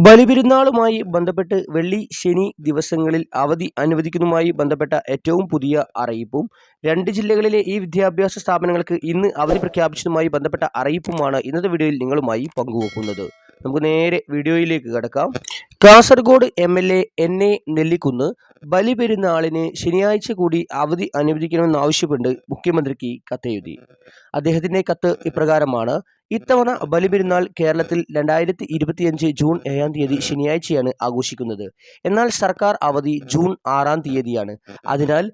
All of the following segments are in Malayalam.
ബലിപെരുന്നാളുമായി ബന്ധപ്പെട്ട് വെള്ളി, ശനി ദിവസങ്ങളിൽ അവധി അനുവദിക്കുന്നതുമായി ബന്ധപ്പെട്ട ഏറ്റവും പുതിയ അറിയിപ്പും, 2 ജില്ലകളിലെ ഈ വിദ്യാഭ്യാസ സ്ഥാപനങ്ങൾക്ക് ഇന്ന് അവധി പ്രഖ്യാപിച്ചതുമായി ബന്ധപ്പെട്ട അറിയിപ്പുമാണ് ഇന്നത്തെ വീഡിയോയിൽ നിങ്ങളുമായി പങ്കുവെക്കുന്നത്. നമുക്ക് നേരെ വീഡിയോയിലേക്ക് കടക്കാം. കാസർഗോഡ് MLA NA നെല്ലിക്കുന്ന് ബലിപെരുന്നാളിന് ശനിയാഴ്ച കൂടി അവധി അനുവദിക്കണമെന്നാവശ്യപ്പെട്ട് മുഖ്യമന്ത്രിക്ക് കത്തെഴുതി. അദ്ദേഹത്തിന്റെ കത്ത് ഇപ്രകാരമാണ്: ഇത്തവണ ബലിപെരുന്നാൾ കേരളത്തിൽ 2025 ജൂൺ 7-ാം തീയതി ശനിയാഴ്ചയാണ് ആഘോഷിക്കുന്നത്. എന്നാൽ സർക്കാർ അവധി ജൂൺ 6-ാം തീയതിയാണ്. അതിനാൽ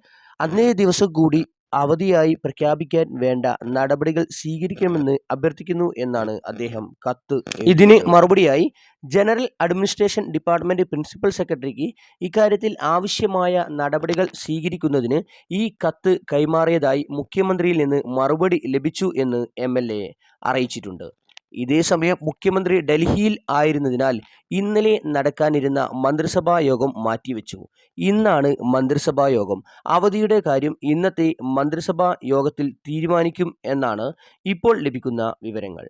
അന്നേ ദിവസം കൂടി അവധിയായി പ്രഖ്യാപിക്കാൻ വേണ്ട നടപടികൾ സ്വീകരിക്കണമെന്ന് അഭ്യർത്ഥിക്കുന്നു എന്നാണ് അദ്ദേഹം കത്ത്. ഇതിന് മറുപടിയായി ജനറൽ അഡ്മിനിസ്ട്രേഷൻ ഡിപ്പാർട്ട്മെന്റ് പ്രിൻസിപ്പൽ സെക്രട്ടറിക്ക് ഇക്കാര്യത്തിൽ ആവശ്യമായ നടപടികൾ സ്വീകരിക്കുന്നതിന് ഈ കത്ത് കൈമാറിയതായി മുഖ്യമന്ത്രിയിൽ നിന്ന് മറുപടി ലഭിച്ചു എന്ന് MLA അറിയിച്ചിട്ടുണ്ട്. ഇതേസമയം മുഖ്യമന്ത്രി ഡൽഹിയിൽ ആയിരുന്നതിനാൽ ഇന്നലെ നടക്കാനിരുന്ന മന്ത്രിസഭാ യോഗം മാറ്റിവെച്ചു. ഇന്നാണ് മന്ത്രിസഭാ യോഗം. അവധിയുടെ കാര്യം ഇന്നത്തെ മന്ത്രിസഭാ യോഗത്തിൽ തീരുമാനിക്കും എന്നാണ് ഇപ്പോൾ ലഭിക്കുന്ന വിവരങ്ങൾ.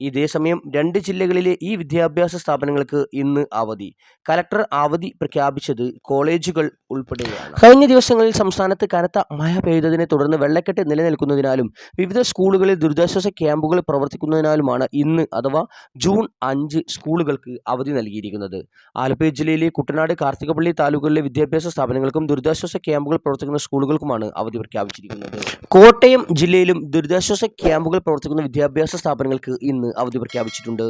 ഇതേസമയം 2 ജില്ലകളിലെ ഈ വിദ്യാഭ്യാസ സ്ഥാപനങ്ങൾക്ക് ഇന്ന് അവധി. കലക്ടർ അവധി പ്രഖ്യാപിച്ചത് കോളേജുകൾ ഉൾപ്പെടെയാണ്. കഴിഞ്ഞ ദിവസങ്ങളിൽ സംസ്ഥാനത്ത് കനത്ത മഴ പെയ്തതിനെ തുടർന്ന് വെള്ളക്കെട്ട് നിലനിൽക്കുന്നതിനാലും വിവിധ സ്കൂളുകളിൽ ദുരിതാശ്വാസ ക്യാമ്പുകൾ പ്രവർത്തിക്കുന്നതിനാലുമാണ് ഇന്ന് അഥവാ ജൂൺ 5 സ്കൂളുകൾക്ക് അവധി നൽകിയിരിക്കുന്നത്. ആലപ്പുഴ ജില്ലയിലെ കുട്ടനാട്, കാർത്തികപ്പള്ളി താലൂക്കുകളിലെ വിദ്യാഭ്യാസ സ്ഥാപനങ്ങൾക്കും ദുരിതാശ്വാസ ക്യാമ്പുകൾ പ്രവർത്തിക്കുന്ന സ്കൂളുകൾക്കുമാണ് അവധി പ്രഖ്യാപിച്ചിരിക്കുന്നത്. കോട്ടയം ജില്ലയിലും ദുരിതാശ്വാസ ക്യാമ്പുകൾ പ്രവർത്തിക്കുന്ന വിദ്യാഭ്യാസ സ്ഥാപനങ്ങൾക്ക് ഇന്ന് അവധി പ്രഖ്യാപിച്ചിട്ടുണ്ട്.